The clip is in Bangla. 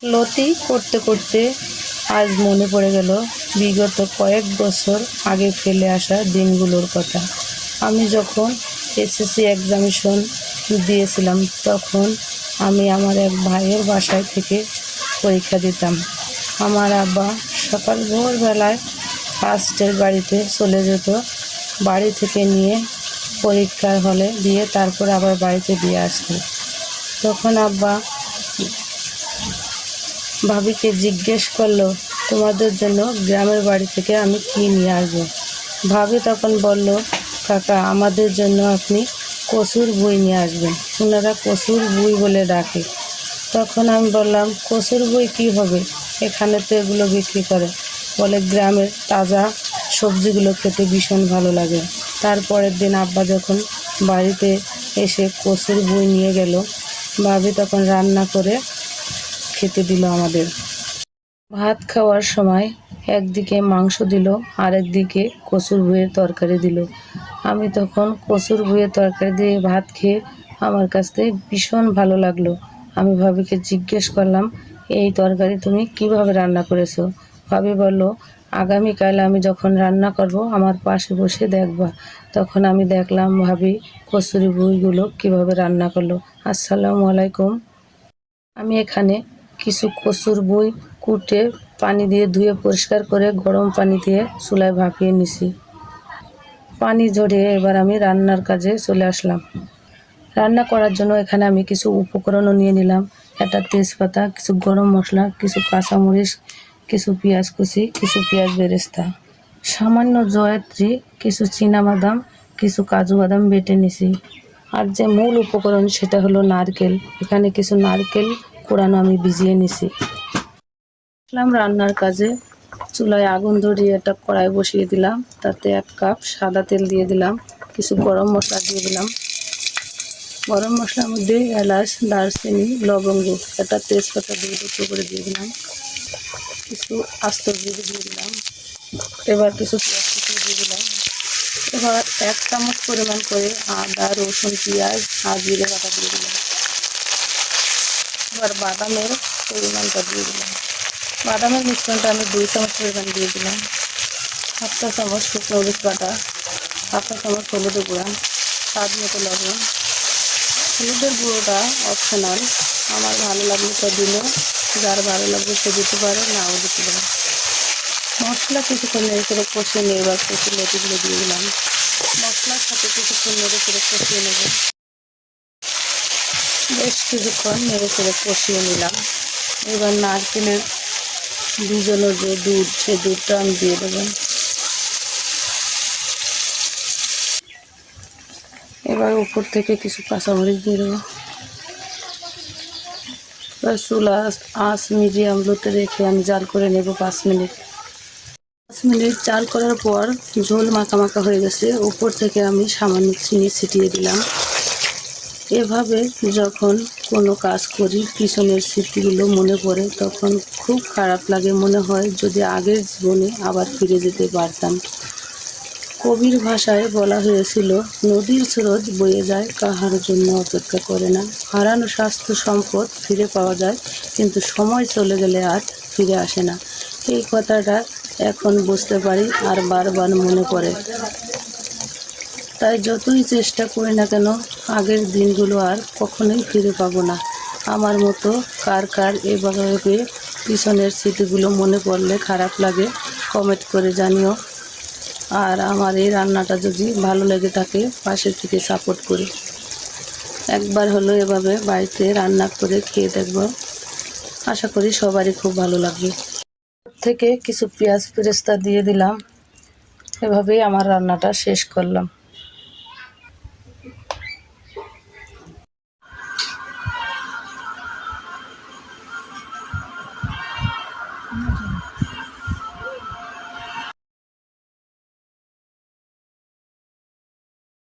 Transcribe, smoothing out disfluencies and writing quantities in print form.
লতি করতে করতে আজ মনে পড়ে গেল বিগত কয়েক বছর আগে ফেলে আসা দিনগুলোর কথা। আমি যখন এসএসসি এক্সামিনেশন দিয়েছিলাম তখন আমি আমার এক ভাইয়ের বাসায় থেকে পরীক্ষা দিতাম। আমার আব্বা সকাল ভোরবেলায় ফার্স্টের গাড়িতে চলে যেত, বাড়ি থেকে নিয়ে পরীক্ষার হলে দিয়ে তারপর আবার বাড়িতে দিয়ে আসতো। তখন আব্বা ভাবিকে জিজ্ঞেস করলো, তোমাদের জন্য গ্রামের বাড়ি থেকে আমি কি নিয়ে আসবো? ভাবি তখন বলল, কাকা আমাদের জন্য আপনি কচুর বই নিয়ে আসবেন, ওনারা কচুর বই বলে ডাকে। তখন আমি বললাম, কচুর বই কী হবে, এখানে তো এগুলো বিক্রি করে। বলে গ্রামের তাজা সবজিগুলো খেতে ভীষণ ভালো লাগে। তারপরের দিন আব্বা যখন বাড়িতে এসে কচুর বই নিয়ে গেল, ভাবি তখন রান্না করে খেতে দিল আমাদের। ভাত খাওয়ার সময় একদিকে মাংস দিল, আরেকদিকে কচুর বইয়ের তরকারি দিল। আমি তখন কচুর বইয়ের তরকারি দিয়ে ভাত খেয়ে আমার কাছ থেকে ভীষণ ভালো লাগলো। আমি ভাবিকে জিজ্ঞেস করলাম, এই তরকারি তুমি কিভাবে রান্না করেছো? ভাবি বলল, আগামীকাল আমি যখন রান্না করব আমার পাশে বসে দেখবা। তখন আমি দেখলাম ভাবি কচুর বইগুলো কিভাবে রান্না করলো। আসসালামু আলাইকুম। আমি এখানে কিছু কচুর বই কুটে পানি দিয়ে ধুয়ে পরিষ্কার করে গরম পানি দিয়ে চুলায় ভাপিয়ে নিছি। পানি ঝরিয়ে এবার আমি রান্নার কাজে চলে আসলাম। রান্না করার জন্য এখানে আমি কিছু উপকরণও নিয়ে নিলাম। একটা তেজপাতা, কিছু গরম মশলা, কিছু কাঁচামরিচ, কিছু পেঁয়াজ কুচি, কিছু পেঁয়াজ বেরেস্তা, সামান্য জয়ত্রী, কিছু চীনাবাদাম, কিছু কাজু বাদাম বেটে নিছি। আর যে মূল উপকরণ সেটা হলো নারকেল। এখানে কিছু নারকেল কোড়ানো আমি ভিজিয়ে নিছি। রান্নার কাজে চুলায় আগুন ধরিয়ে একটা কড়াই বসিয়ে দিলাম, তাতে 1 কাপ সাদা তেল দিয়ে দিলাম, কিছু গরম মশলা দিয়ে দিলাম। গরম মশলার মধ্যে এলাচ, দারচিনি, লবঙ্গ, একটা তেজপাতা দিয়ে দুটো করে দিয়ে দিলাম, কিছু আস্ত জিরে দিয়ে দিলাম। এবার কিছু পেঁয়াজ কুচি দিয়ে দিলাম। এবার 1 চামচ পরিমাণ করে আদা, রসুন, পেঁয়াজ আর জিরে বাটা দিয়ে দিলাম। এবার বাদামের পরিমাণটা দিয়ে দিলাম। বাদামের মিশ্রণটা আমি 2 চামচ পরিমাণ দিয়ে দিলাম। 1 চা চামচ শুকনো মরিচ বাটা, 1 চা চামচ হলুদের গুঁড়া, স্বাদ মতো লবণ। হলুদের গুঁড়োটা অপশনাল, আমার ভালো লাগলে তো দিল, যার ভালো লাগবে সে দিতে পারে, নাও দিতে পারে। মশলা কিছুক্ষণ নেড়ে করে কষিয়ে নিয়ে এবার কচুর লতিগুলো দিয়ে দিলাম। মশলার সাথে কিছুক্ষণ নেড়ে করে কষিয়ে নেব। বেশ কিছুক্ষণ নেড়ে করে কষিয়ে নিলাম। এবার নারকেলের ভিজানো যে দুধ, সে দুধটা আমি দিয়ে দেবো। এবার উপর থেকে কিছু কাঁচামরিচ দিয়ে দেবো। এবার চুলা আঁচ মিডিয়াম লোতে রেখে আমি জাল করে নেব 5 মিনিট। 5 মিনিট জাল করার পর ঝোল মাখা মাখা হয়ে গেছে। উপর থেকে আমি সামান্য চিনি ছিটিয়ে দিলাম। এভাবে যখন কোনো কাজ করি পিছনের স্মৃতিগুলো মনে পড়ে, তখন খুব খারাপ লাগে, মনে হয় যদি আগের জীবনে আবার ফিরে যেতে পারতাম। কবির ভাষায় বলা হয়েছিল, নদীর স্রোত বয়ে যায়, কাহার জন্য অপেক্ষা করে না। হারানো স্বাস্থ্য সম্পদ ফিরে পাওয়া যায়, কিন্তু সময় চলে গেলে আর ফিরে আসে না। এই কথাটা এখন বুঝতে পারি আর বারবার মনে পড়ে। তাই যতই চেষ্টা করি না কেন, আগের দিনগুলো আর কখনোই ফিরে পাবো না। আমার মতো কার কার এভাবে পিছনের স্মৃতিগুলো মনে পড়লে খারাপ লাগে, কমেন্ট করে জানিও। আর আমার এই রান্নাটা যদি ভালো লেগে থাকে, পাশে থেকে সাপোর্ট করি। একবার হলো এভাবে বাড়িতে রান্না করে খেয়ে দেখব, আশা করি সবারই খুব ভালো লাগবে। থেকে কিছু পেঁয়াজ বেরেস্তা দিয়ে দিলাম। এভাবেই আমার রান্নাটা শেষ করলাম।